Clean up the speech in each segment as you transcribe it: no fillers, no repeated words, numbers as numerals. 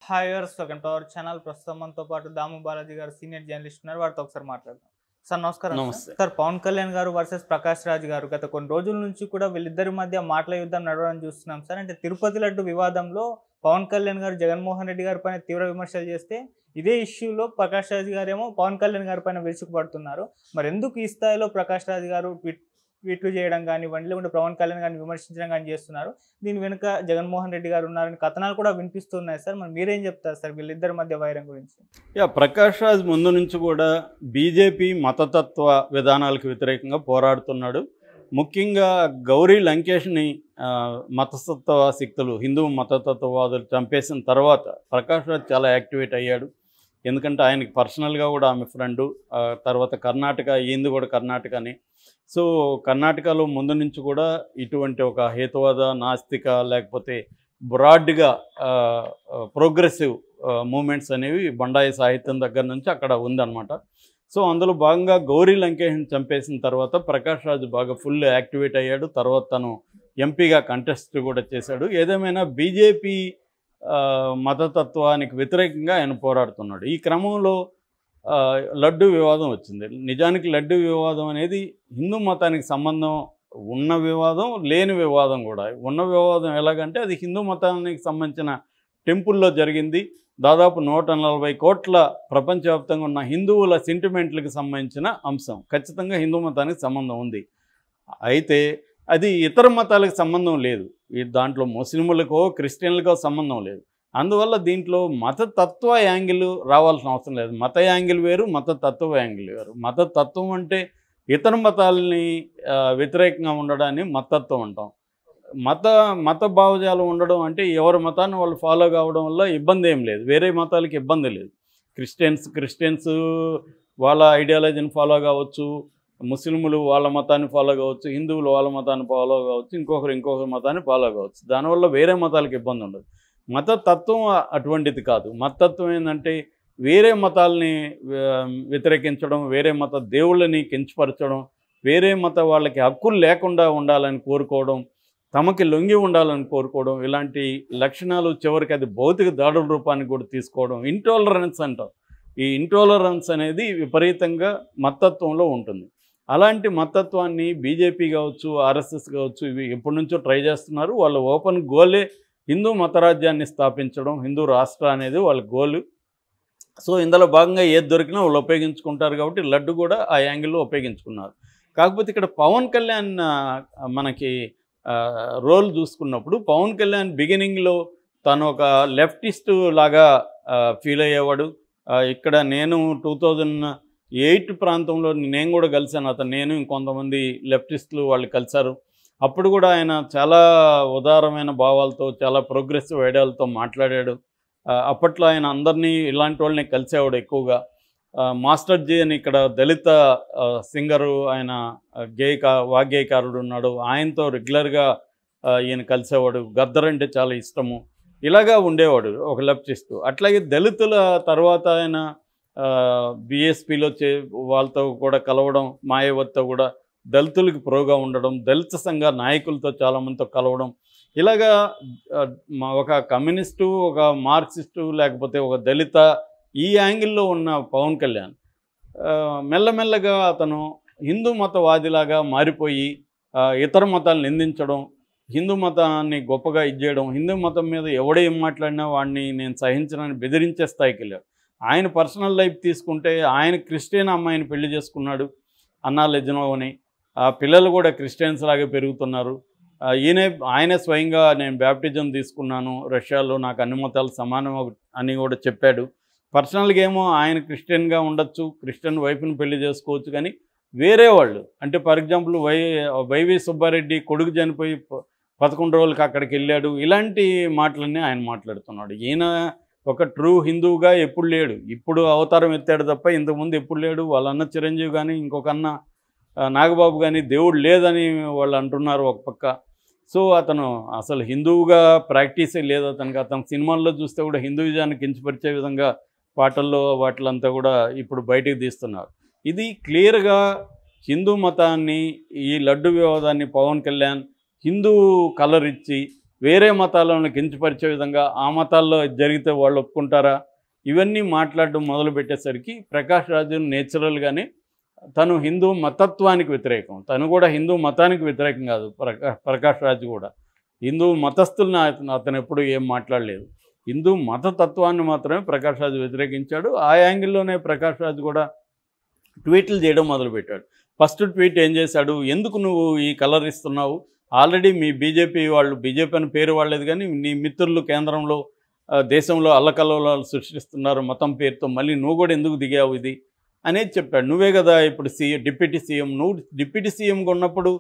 Hi viewers, welcome to our channel. ప్రస్తుతం మనతో పాటు దాము బాలాజీ గారు సీనియర్ జర్నలిస్ట్ ఉన్నారు. వారితో ఒకసారి మాట్లాడదాం. సార్ నమస్కారం. నమస్తే. సార్, పవన్ కళ్యాణ్ గారు వర్సెస్ ప్రకాష్ రాజ్ గారు గత కొన్ని రోజుల నుంచి కూడా వీళ్ళిద్దరి మధ్య మాటల యుద్ధం నడవడం చూస్తున్నాం సార్. అంటే తిరుపతి లడ్డు వివాదంలో పవన్ కళ్యాణ్ గారు జగన్మోహన్ రెడ్డి గారి పైన తీవ్ర విమర్శలు చేస్తే, ఇదే ఇష్యూలో ప్రకాష్ రాజ్ గారేమో పవన్ కళ్యాణ్ గారి పైన విరుచుకుపడుతున్నారు. మరి ఎందుకు ఈ స్థాయిలో ప్రకాష్ రాజ్ గారు ట్వీట్లు చేయడం కానివ్వండి, లేకుంటే పవన్ కళ్యాణ్ గారిని విమర్శించడం కానీ చేస్తున్నారు? దీని వెనుక జగన్మోహన్ రెడ్డి గారు ఉన్నారని కథనాలు కూడా వినిపిస్తున్నాయి సార్. మరి మీరేం చెప్తారు సార్ వీళ్ళిద్దరి మధ్య వైరం గురించి? ప్రకాష్ రాజ్ ముందు నుంచి కూడా బీజేపీ మతతత్వ విధానాలకు వ్యతిరేకంగా పోరాడుతున్నాడు. ముఖ్యంగా గౌరీ లంకేష్ని మతతత్వ శక్తులు, హిందూ మతతత్వవాదులు చంపేసిన తర్వాత ప్రకాష్ రాజ్ చాలా యాక్టివేట్ అయ్యాడు. ఎందుకంటే ఆయనకి పర్సనల్గా కూడా ఆమె ఫ్రెండు. తర్వాత కర్ణాటక, ఈయనది కూడా కర్ణాటకని. సో కర్ణాటకలో ముందు నుంచి కూడా ఇటువంటి ఒక హేతువాద, నాస్తిక, లేకపోతే బ్రాడ్గా ప్రోగ్రెసివ్ మూమెంట్స్ అనేవి బండాయి సాహిత్యం దగ్గర నుంచి అక్కడ ఉందన్నమాట. సో అందులో భాగంగా గౌరీ లంకేష్ని చంపేసిన తర్వాత ప్రకాష్ రాజ్ బాగా ఫుల్ యాక్టివేట్ అయ్యాడు. తర్వాత తను ఎంపీగా కంటెస్ట్ కూడా చేశాడు. ఏదేమైనా బీజేపీ మతతత్వానికి వ్యతిరేకంగా ఆయన పోరాడుతున్నాడు. ఈ క్రమంలో లడ్డు వివాదం వచ్చింది. నిజానికి లడ్డు వివాదం అనేది హిందూ మతానికి సంబంధం ఉన్న వివాదం, లేని వివాదం కూడా. ఉన్న వివాదం ఎలాగంటే అది హిందూ మతానికి సంబంధించిన టెంపుల్లో జరిగింది. దాదాపు 140 కోట్ల ప్రపంచవ్యాప్తంగా ఉన్న హిందువుల సెంటిమెంట్లకు సంబంధించిన అంశం. ఖచ్చితంగా హిందూ మతానికి సంబంధం ఉంది. అయితే అది ఇతర మతాలకు సంబంధం లేదు. దాంట్లో ముస్లింలకో క్రిస్టియన్లకో సంబంధం లేదు. అందువల్ల దీంట్లో మతతత్వ యాంగిల్ రావాల్సిన అవసరం లేదు. మత యాంగిల్ వేరు, మతతత్వ యాంగిల్ వేరు. మతతత్వం అంటే ఇతర మతాలని వ్యతిరేకంగా ఉండడాన్ని మతతత్వం అంటాం. మత భావజాలం ఉండడం అంటే ఎవరి మతాన్ని వాళ్ళు ఫాలో కావడం వల్ల ఇబ్బంది ఏం లేదు. వేరే మతాలకి ఇబ్బంది లేదు. క్రిస్టియన్స్ వాళ్ళ ఐడియాలజీని ఫాలో కావచ్చు, ముస్లింలు వాళ్ళ మతాన్ని ఫాలో కావచ్చు, హిందువులు వాళ్ళ మతాన్ని ఫాలో కావచ్చు, ఇంకొకరు మతాన్ని ఫాలో కావచ్చు. దానివల్ల వేరే మతాలకు ఇబ్బంది ఉండదు. మతతత్వం అటువంటిది కాదు. మతతత్వం ఏంటంటే వేరే మతాలని వ్యతిరేకించడం, వేరే మత దేవుళ్ళని కించపరచడం, వేరే మత వాళ్ళకి హక్కులు లేకుండా ఉండాలని కోరుకోవడం, తమకి లొంగి ఉండాలని కోరుకోవడం, ఇలాంటి లక్షణాలు చివరికి అది భౌతిక దాడుల రూపాన్ని కూడా తీసుకోవడం. ఇంటాలరెన్స్ అంటాం. ఈ ఇంటాలరెన్స్ అనేది విపరీతంగా మతత్వంలో ఉంటుంది. అలాంటి మతత్వాన్ని బీజేపీ కావచ్చు, ఆర్ఎస్ఎస్ కావచ్చు, ఇవి ఎప్పటి నుంచో ట్రై చేస్తున్నారు. వాళ్ళ ఓపెన్ గోలే హిందూ మతరాజ్యాన్ని స్థాపించడం, హిందూ రాష్ట్ర అనేది వాళ్ళ గోలు. సో ఇందులో భాగంగా ఏది దొరికినా వాళ్ళు ఉపయోగించుకుంటారు. కాబట్టి లడ్డు కూడా ఆ యాంగిల్లో ఉపయోగించుకున్నారు. కాకపోతే ఇక్కడ పవన్ కళ్యాణ్ మనకి రోల్ చూసుకున్నప్పుడు, పవన్ కళ్యాణ్ బిగినింగ్లో తను ఒక లెఫ్టిస్ట్ లాగా ఫీల్ అయ్యేవాడు. ఇక్కడ నేను 2008 ప్రాంతంలో నేను కూడా కలిశాను. నేను ఇంకొంతమంది లెఫ్టిస్టులు వాళ్ళు కలిశారు. అప్పుడు కూడా ఆయన చాలా ఉదారమైన భావాలతో, చాలా ప్రోగ్రెసివ్ ఐడియాలతో మాట్లాడాడు. అప్పట్లో ఆయన అందరినీ ఇలాంటి వాళ్ళని కలిసేవాడు ఎక్కువగా. మాస్టర్ జీ అని ఇక్కడ దళిత సింగరు, ఆయన వాగ్గేయకారుడు ఉన్నాడు. ఆయనతో రెగ్యులర్గా ఈయన కలిసేవాడు. గద్దర్ అంటే చాలా ఇష్టము. ఇలాగా ఉండేవాడు ఒక లెఫ్టిస్టు. అట్లాగే దళితుల తర్వాత ఆయన బీఎస్పీలో వాళ్ళతో కూడా కలవడం, మాయావతితో కూడా దళితులకి ప్రోగా ఉండడం, దళిత సంఘ నాయకులతో చాలామందితో కలవడం, ఇలాగా ఒక కమ్యూనిస్టు, ఒక మార్క్సిస్టు, లేకపోతే ఒక దళిత, ఈ యాంగిల్లో ఉన్న పవన్ కళ్యాణ్ మెల్లమెల్లగా అతను హిందూ మతవాదిలాగా మారిపోయి ఇతర మతాలను నిందించడం, హిందూ మతాన్ని గొప్పగా ఇచ్చేయడం, హిందూ మతం మీద ఎవడేం మాట్లాడినా వాడిని నేను సహించనని బెదిరించే స్థాయికి వెళ్ళాడు. ఆయన పర్సనల్ లైఫ్ తీసుకుంటే ఆయన క్రిస్టియన్ అమ్మాయిని పెళ్లి చేసుకున్నాడు, అన్నా లెజ్నోని. ఆ పిల్లలు కూడా క్రిస్టియన్స్ లాగే పెరుగుతున్నారు. ఆయనే స్వయంగా నేను బ్యాప్టిజం తీసుకున్నాను రష్యాలో, నాకు అన్ని మతాలు సమానం అని కూడా చెప్పాడు. పర్సనల్గా ఏమో ఆయన క్రిస్టియన్గా ఉండొచ్చు, క్రిస్టియన్ వైఫ్ని పెళ్లి చేసుకోవచ్చు. కానీ వేరే వాళ్ళు అంటే ఫర్ ఎగ్జాంపుల్ వైవి సుబ్బారెడ్డి కొడుకు చనిపోయి 11 రోజులకి అక్కడికి వెళ్ళాడు. ఇలాంటి మాటలన్నీ ఆయన మాట్లాడుతున్నాడు. ఈయన ఒక ట్రూ హిందువుగా ఎప్పుడు లేడు. ఇప్పుడు అవతారం ఎత్తాడు తప్ప ఇంతకుముందు ఎప్పుడు లేడు. వాళ్ళన్న చిరంజీవి కానీ, ఇంకొక అన్న నాగబాబు కానీ దేవుడు లేదని వాళ్ళు అంటున్నారు ఒక పక్క. సో అతను అసలు హిందువుగా ప్రాక్టీసే లేదు అతనికి. అతను సినిమాల్లో చూస్తే కూడా హిందూయిజాన్ని కించపరిచే విధంగా పాటల్లో వాటిలంతా కూడా ఇప్పుడు బయటికి తీస్తున్నారు. ఇది క్లియర్గా హిందూ మతాన్ని, ఈ లడ్డు వివాదాన్ని పవన్ కళ్యాణ్ హిందూ కలర్ ఇచ్చి వేరే మతాలను కించపరిచే విధంగా ఆ మతాల్లో జరిగితే వాళ్ళు ఒప్పుకుంటారా, ఇవన్నీ మాట్లాడడం మొదలుపెట్టేసరికి ప్రకాష్ రాజు నేచురల్గానే తను హిందూ మతత్వానికి వ్యతిరేకం, తను కూడా హిందూ మతానికి వ్యతిరేకం కాదు. ప్రకాష్ రాజు కూడా హిందూ మతస్థుల్ని అతను ఎప్పుడు ఏం మాట్లాడలేదు. హిందూ మతతత్వాన్ని మాత్రమే ప్రకాష్ రాజు వ్యతిరేకించాడు. ఆ యాంగిల్లోనే ప్రకాష్ రాజు కూడా ట్వీట్లు చేయడం మొదలుపెట్టాడు. ఫస్ట్ ట్వీట్ ఏం చేశాడు, ఎందుకు నువ్వు ఈ కలర్ ఇస్తున్నావు, ఆల్రెడీ మీ బీజేపీ వాళ్ళు, బీజేపీ అని పేరు వాడలేదు కానీ నీ మిత్రులు కేంద్రంలో దేశంలో అల్లకల్లోలాలు సృష్టిస్తున్నారు మతం పేరుతో, మళ్ళీ నువ్వు కూడా ఎందుకు దిగావు ఇది అనేది చెప్పాడు. నువ్వే కదా ఇప్పుడు డిప్యూటీ సీఎం, నువ్వు డిప్యూటీ సీఎంగా ఉన్నప్పుడు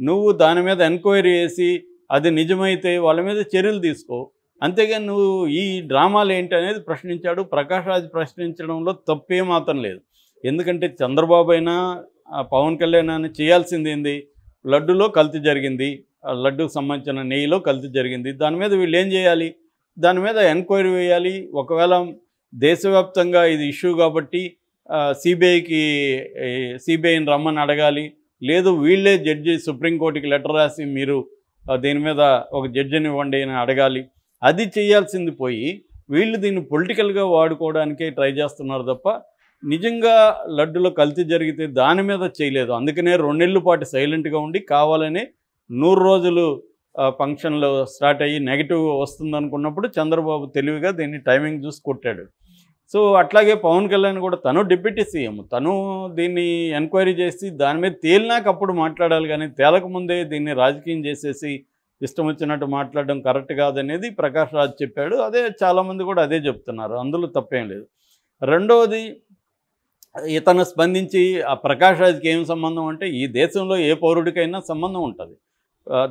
నువ్వు దాని మీద ఎంక్వైరీ చేసి అది నిజమైతే వాళ్ళ మీద చర్యలు తీసుకో, అంతేగాని నువ్వు ఈ డ్రామాలు ఏంటి అనేది ప్రశ్నించాడు. ప్రకాష్ రాజ్ ప్రశ్నించడంలో తప్పేమాత్రం లేదు. ఎందుకంటే చంద్రబాబు అయినా పవన్ కళ్యాణ్ అని చేయాల్సింది ఏంది, లడ్డులో కల్తీ జరిగింది, లడ్డుకు సంబంధించిన నెయ్యిలో కల్తీ జరిగింది, దాని మీద వీళ్ళు ఏం చేయాలి, దాని మీద ఎంక్వైరీ వేయాలి. ఒకవేళ దేశవ్యాప్తంగా ఇది ఇష్యూ కాబట్టి సిబిఐని రమ్మని అడగాలి, లేదు వీళ్ళే జడ్జి సుప్రీంకోర్టుకి లెటర్ రాసి మీరు దీని మీద ఒక జడ్జిని ఇవ్వండి అని అడగాలి. అది చేయాల్సింది పోయి వీళ్ళు దీన్ని పొలిటికల్గా వాడుకోవడానికే ట్రై చేస్తున్నారు తప్ప నిజంగా లడ్డులో కల్తీ జరిగితే దాని మీద చేయలేదు. అందుకనే 2 నెలల పాటు సైలెంట్గా ఉండి కావాలని 100 రోజులు ఫంక్షన్లో స్టార్ట్ అయ్యి నెగిటివ్ వస్తుందనుకున్నప్పుడు చంద్రబాబు తెలివిగా దీన్ని టైమింగ్ చూసి కొట్టాడు. సో అట్లాగే పవన్ కళ్యాణ్ కూడా తను డిప్యూటీ సీఎం, తను దీన్ని ఎంక్వైరీ చేసి దాని మీద తేలినాక అప్పుడు మాట్లాడాలి, కానీ తేలకముందే దీన్ని రాజకీయం చేసేసి ఇష్టం వచ్చినట్టు మాట్లాడడం కరెక్ట్ కాదనేది ప్రకాష్ రాజ్ చెప్పాడు. అదే చాలామంది కూడా అదే చెప్తున్నారు, అందులో తప్పేం లేదు. రెండవది, ఇతను స్పందించి ఆ ప్రకాష్ రాజ్కి ఏం సంబంధం అంటే ఈ దేశంలో ఏ పౌరుడికైనా సంబంధం ఉంటుంది.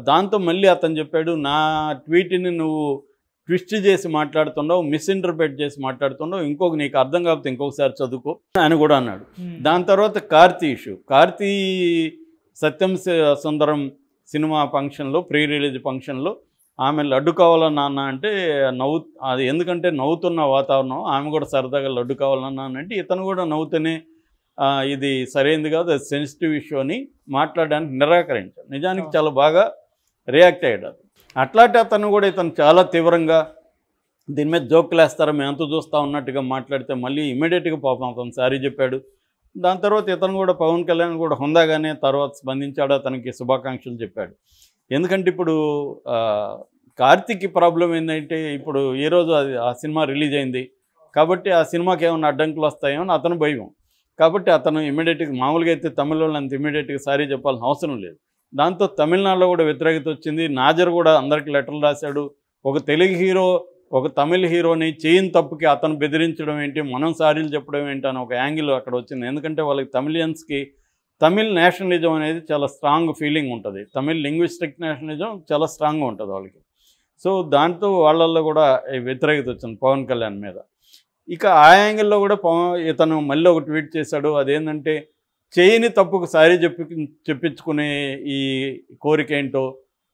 దాంతో మళ్ళీ అతను చెప్పాడు, నా ట్వీట్ని నువ్వు ట్విస్ట్ చేసి మాట్లాడుతున్నావు, మిస్ఇంటర్ప్రెట్ చేసి మాట్లాడుతున్నావు, నీకు అర్థం కాకపోతే ఇంకొకసారి చదువుకో అని కూడా అన్నాడు. దాని తర్వాత కార్తీ ఇష్యూ, కార్తీ సత్యం సుందరం సినిమా ఫంక్షన్లో, ప్రీ రిలీజ్ ఫంక్షన్లో ఆమె లడ్డు కావాలా నాన్న అంటే అది ఎందుకంటే నవ్వుతున్న వాతావరణం, ఆమె కూడా సరదాగా లడ్డు కావాలన్నా అంటే ఇతను కూడా నవ్వుతూనే ఇది సరైనది కాదు, అది సెన్సిటివ్ ఇష్యూ అని మాట్లాడడానికి నిరాకరించాడు. నిజానికి చాలా బాగా రియాక్ట్ అయ్యాడు. అట్లాంటి అతను కూడా ఇతను చాలా తీవ్రంగా దీని మీద జోకులు వేస్తారా మేము ఎంత చూస్తూ ఉన్నట్టుగా మాట్లాడితే మళ్ళీ ఇమీడియట్గా పాపం అతను సారీ చెప్పాడు. దాని తర్వాత ఇతను కూడా పవన్ కళ్యాణ్ కూడా హుందాగానే తర్వాత స్పందించాడు, అతనికి శుభాకాంక్షలు చెప్పాడు. ఎందుకంటే ఇప్పుడు కార్తీక్ ప్రాబ్లం ఏంటంటే ఇప్పుడు ఈరోజు ఆ సినిమా రిలీజ్ అయింది కాబట్టి ఆ సినిమాకి ఏమైనా అడ్డంకులు వస్తాయో అని అతను భయం. కాబట్టి అతను ఇమీడియట్గా, మామూలుగా అయితే తమిళ వాళ్ళు అంత ఇమీడియట్గా సారీ చెప్పాల్సిన అవసరం లేదు. దాంతో తమిళనాడులో కూడా వ్యతిరేకత వచ్చింది. నాజర్ కూడా అందరికి లెటర్లు రాశాడు. ఒక తెలుగు హీరో ఒక తమిళ హీరోని చేయని తప్పుకి అతను బెదిరించడం ఏంటి, మనం సారీలు చెప్పడం ఏంటి అని ఒక యాంగిల్ అక్కడ వచ్చింది. ఎందుకంటే వాళ్ళకి తమిళియన్స్కి తమిళ్ నేషనలిజం అనేది చాలా స్ట్రాంగ్ ఫీలింగ్ ఉంటుంది, తమిళ్ లింగ్విస్టిక్ నేషనలిజం చాలా స్ట్రాంగ్గా ఉంటుంది వాళ్ళకి. సో దాంతో వాళ్ళల్లో కూడా వ్యతిరేకత వచ్చింది పవన్ కళ్యాణ్ మీద. ఇక ఆ యాంగిల్లో కూడా ఇతను మళ్ళీ ఒక ట్వీట్ చేశాడు, అదేంటంటే చేయని తప్పుకు సారీ చెప్పించుకునే ఈ కోరిక ఏంటో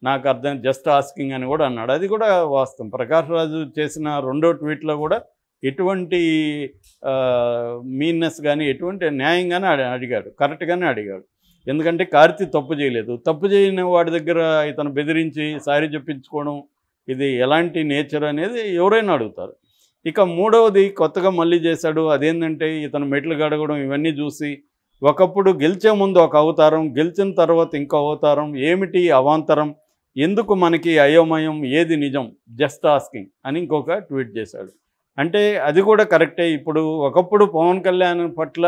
నాకు అర్థం, జస్ట్ ఆస్కింగ్ అని కూడా అన్నాడు. అది కూడా వాస్తవం. ప్రకాష్ రాజు చేసిన 2వ ట్వీట్లో కూడా ఎటువంటి మీన్నెస్ కానీ ఎటువంటి న్యాయంగానే అడిగాడు, కరెక్ట్గానే అడిగాడు. ఎందుకంటే కార్తీ తప్పు చేయలేదు, తప్పు చేయని వాడి దగ్గర ఇతను బెదిరించి సారీ చెప్పించుకోవడం ఇది ఎలాంటి నేచర్ అనేది ఎవరైనా అడుగుతారు. ఇక 3వది కొత్తగా మళ్ళీ చేశాడు, అదేంటంటే ఇతను మెట్లు గడగడం ఇవన్నీ చూసి ఒకప్పుడు గెలిచే ముందు ఒక అవతారం, గెలిచిన తర్వాత ఇంకో అవతారం, ఏమిటి అవాంతరం, ఎందుకు మనకి అయోమయం, ఏది నిజం, జస్ట్ ఆస్కింగ్ అని ఇంకొక ట్వీట్ చేశాడు. అంటే అది కూడా కరెక్టే. ఇప్పుడు ఒకప్పుడు పవన్ కళ్యాణ్ పట్ల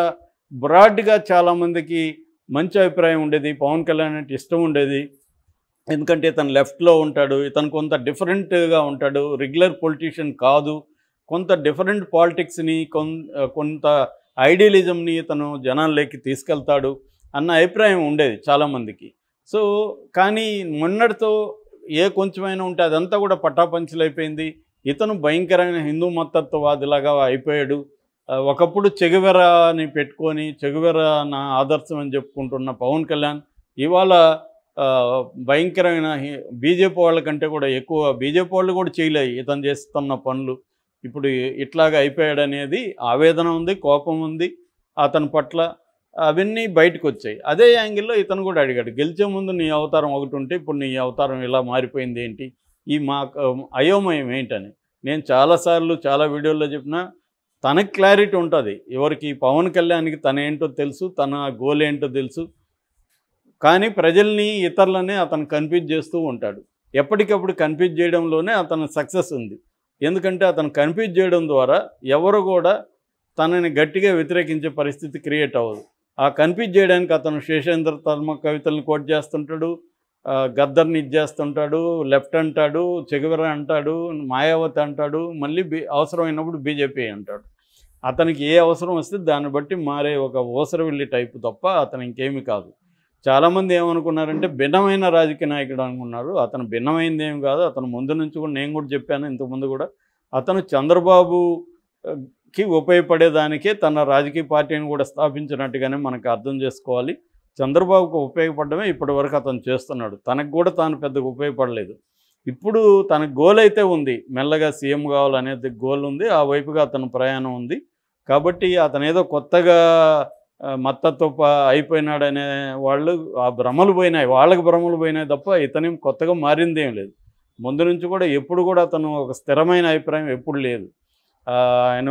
బ్రాడ్గా చాలామందికి మంచి అభిప్రాయం ఉండేది, పవన్ కళ్యాణ్ అంటే ఇష్టం ఉండేది. ఎందుకంటే ఇతను లెఫ్ట్లో ఉంటాడు, ఇతను కొంత డిఫరెంట్గా ఉంటాడు, రెగ్యులర్ పొలిటీషియన్ కాదు, కొంత డిఫరెంట్ పాలిటిక్స్ని కొంత ఐడియలిజంని ఇతను జనాల్లోకి తీసుకెళ్తాడు అన్న అభిప్రాయం ఉండేది చాలామందికి. సో కానీ మొన్నటితో కొంచెమైనా ఉంటే అదంతా కూడా పటాపంచలైపోయింది. ఇతను భయంకరమైన హిందూ మతత్వవాదిలాగా అయిపోయాడు. ఒకప్పుడు చెగువెరాని పెట్టుకొని చెగువెరా నా ఆదర్శం అని చెప్పుకుంటున్న పవన్ కళ్యాణ్ ఇవాళ భయంకరమైన బీజేపీ వాళ్ళకంటే కూడా ఎక్కువ బీజేపీ వాళ్ళు కూడా చేయలేదు ఇతను చేస్తున్న పనులు. ఇప్పుడు ఇట్లాగా అయిపోయాడనేది ఆవేదన ఉంది, కోపం ఉంది అతని పట్ల, అవన్నీ బయటకు వచ్చాయి. అదే యాంగిల్లో ఇతను కూడా అడిగాడు, గెలిచే ముందు నీ అవతారం ఒకటి ఉంటే ఇప్పుడు నీ అవతారం ఇలా మారిపోయింది ఏంటి, ఈ మా అయోమయం ఏంటని. నేను చాలాసార్లు చాలా వీడియోల్లో చెప్పినా తనకు క్లారిటీ ఉంటుంది. ఎవరికి పవన్ కళ్యాణ్కి తనేంటో తెలుసు, తన గోల్ ఏంటో తెలుసు. కానీ ప్రజల్ని ఇతరులని అతను కన్ఫ్యూజ్ చేస్తూ ఉంటాడు. ఎప్పటికప్పుడు కన్ఫ్యూజ్ చేయడంలోనే అతను సక్సెస్ ఉంది. ఎందుకంటే అతను కన్ఫ్యూజ్ చేయడం ద్వారా ఎవరు కూడా తనని గట్టిగా వ్యతిరేకించే పరిస్థితి క్రియేట్ అవ్వదు. ఆ కన్ఫ్యూజ్ చేయడానికి అతను శేషేంద్ర ధర్మ కవితలను కోట్ చేస్తుంటాడు, గద్దర్ని ఇచ్చేస్తుంటాడు, లెఫ్ట్ అంటాడు, చెగువెర అంటాడు, మాయావతి అంటాడు, మళ్ళీ అవసరమైనప్పుడు బీజేపీ అంటాడు. అతనికి ఏ అవసరం వస్తే దాన్ని బట్టి మారే ఒక ఓసరవిల్లి టైపు తప్ప అతను ఇంకేమీ కాదు. చాలామంది ఏమనుకున్నారంటే భిన్నమైన రాజకీయ నాయకుడు అనుకున్నారు. అతను భిన్నమైంది ఏమి కాదు. అతను ముందు నుంచి కూడా నేను కూడా చెప్పాను ఇంతకుముందు కూడా, అతను చంద్రబాబుకి ఉపయోగపడేదానికే తన రాజకీయ పార్టీని కూడా స్థాపించినట్టుగానే మనకు అర్థం చేసుకోవాలి. చంద్రబాబుకు ఉపయోగపడమే ఇప్పటివరకు అతను చేస్తున్నాడు. తనకు కూడా తాను పెద్దగా ఉపయోగపడలేదు. ఇప్పుడు తన గోల్ అయితే ఉంది, మెల్లగా సీఎం కావాలనేది గోల్ ఉంది. ఆ వైపుగా అతను ప్రయాణం ఉంది. కాబట్టి అతను ఏదో కొత్తగా మత్తత్వ అయిపోయినాడనే వాళ్ళు ఆ భ్రమలు పోయినాయి, వాళ్ళకి భ్రమలు పోయినాయి తప్ప ఇతనేం కొత్తగా మారిందేం లేదు. ముందు నుంచి కూడా ఎప్పుడు కూడా అతను ఒక స్థిరమైన అభిప్రాయం ఎప్పుడు లేదు. ఆయన